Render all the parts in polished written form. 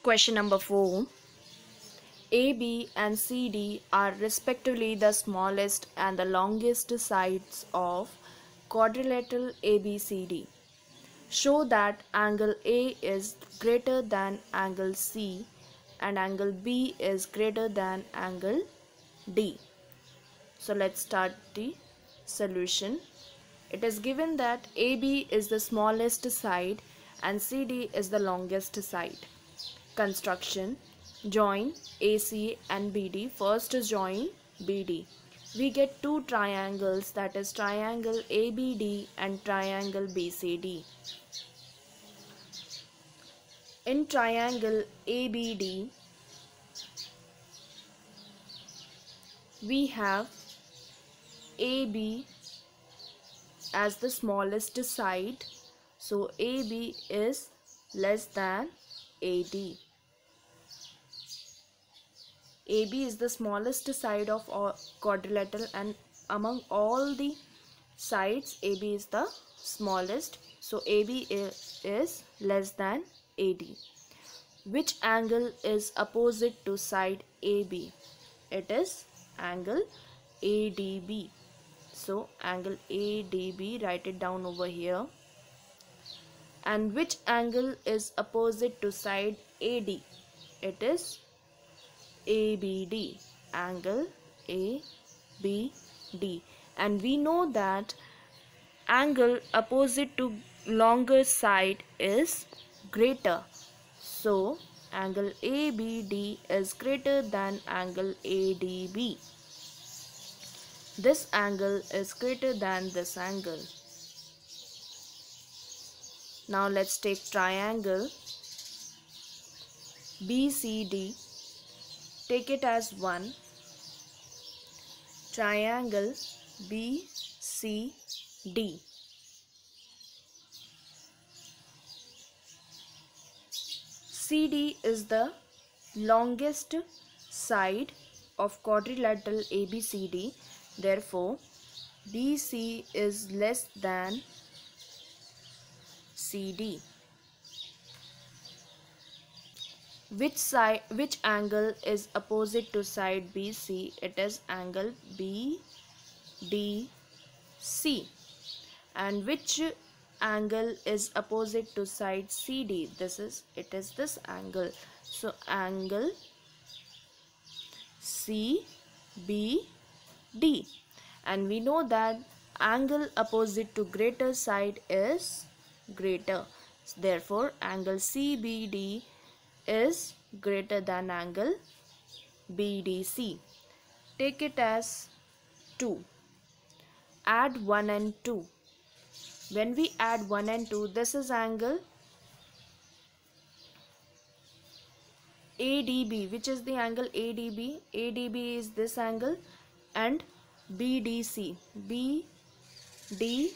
Question number 4. AB and CD are respectively the smallest and the longest sides of quadrilateral ABCD. Show that angle A is greater than angle C and angle B is greater than angle D. So let's start the solution. It is given that AB is the smallest side and CD is the longest side. Construction. Join AC and BD. First join BD. We get two triangles, that is triangle ABD and triangle BCD. In triangle ABD, we have AB as the smallest side, so AB is less than AD. AB is the smallest side of quadrilateral, and among all the sides AB is the smallest, so AB is less than AD. Which angle is opposite to side AB? It is angle ADB. So angle ADB, write it down over here. And which angle is opposite to side AD? It is ABD, angle ABD. And we know that angle opposite to longer side is greater. So angle ABD is greater than angle ADB. This angle is greater than this angle. Now let's take triangle BCD. Take it as one. Triangle BCD. CD is the longest side of quadrilateral ABCD. Therefore, BC is less than CD. Which angle is opposite to side BC? It is angle BDC. And which angle is opposite to side CD? It is this angle. So angle CBD. And we know that angle opposite to greater side is greater. Therefore, angle CBD is greater than angle BDC. Take it as 2. Add 1 and 2. When we add 1 and 2, this is angle ADB. Which is the angle ADB? ADB is this angle, and BDC. BDC,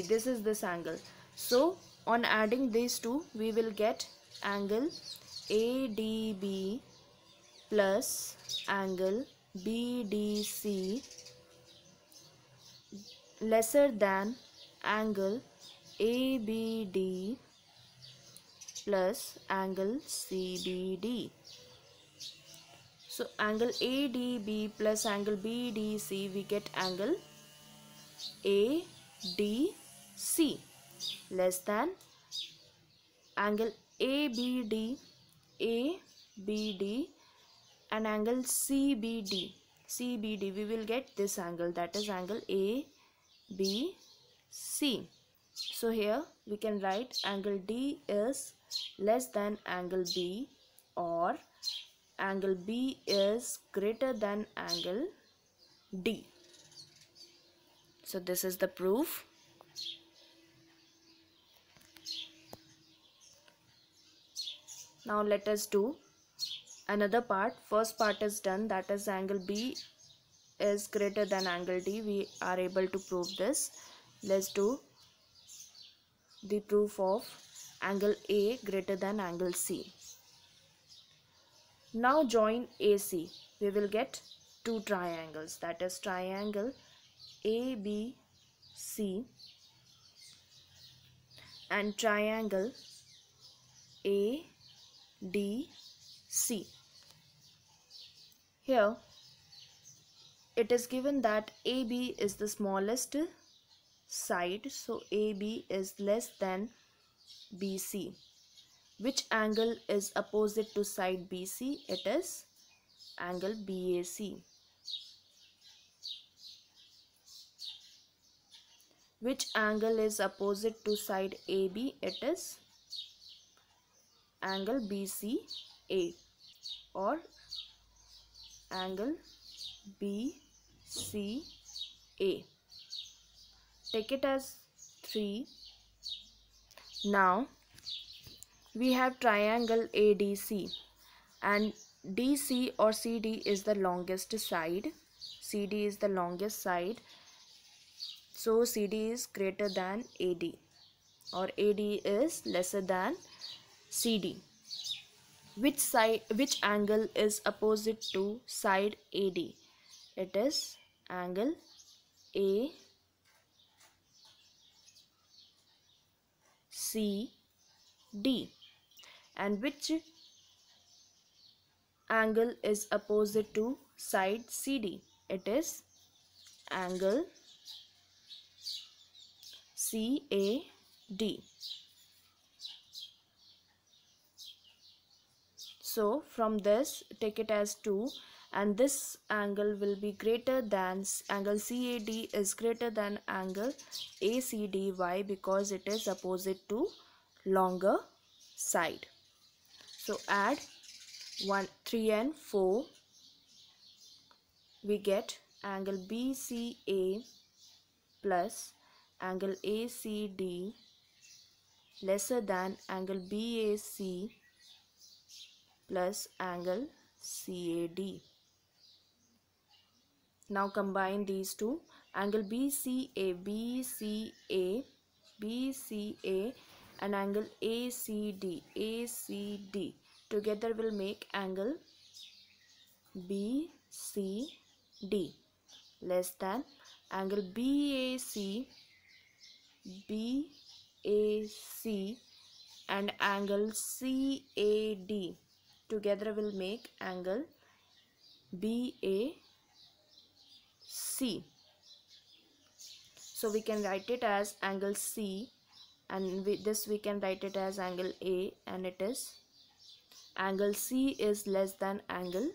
this is this angle. So on adding these two, we will get angle ADB plus angle BDC lesser than angle ABD plus angle CBD. So angle ADB plus angle BDC, we get angle ADC less than angle ABD and angle CBD. We will get this angle, that is angle ABC. So here we can write angle D is less than angle B, or angle B is greater than angle D. So this is the proof. Now let us do another part. First part is done, that is angle B is greater than angle D. We are able to prove this. Let's do the proof of angle A greater than angle C. Now join AC. We will get two triangles, that is triangle ABC and triangle ADE. DC. Here it is given that AB is the smallest side, so AB is less than BC. Which angle is opposite to side BC? It is angle BAC. Which angle is opposite to side AB? It is angle BCA or angle BCA. Take it as 3. Now we have triangle ADC, and DC or CD is the longest side. CD is the longest side, so CD is greater than AD, or AD is lesser than CD. Which angle is opposite to side AD? It is angle ACD. And which angle is opposite to side CD? It is angle CAD. So from this, take it as 2, and this angle will be greater than angle CAD is greater than angle ACD. Why? Because it is opposite to longer side. So add 1, 3 and 4. We get angle BCA plus angle ACD lesser than angle BAC plus angle CAD. Now combine these two. Angle BCA and angle ACD together will make angle BCD less than angle BAC and angle CAD together will make angle BAC. So we can write it as angle C, and this we can write it as angle A, and it is angle C is less than angle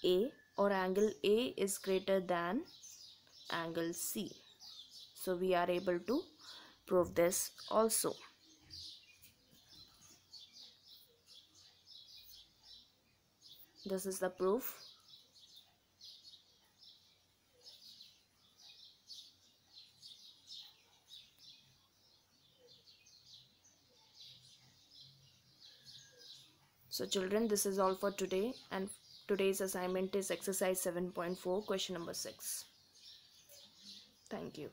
A, or angle A is greater than angle C. So we are able to prove this also. This is the proof. So children, this is all for today, and today's assignment is exercise 7.4, question number 6. Thank you.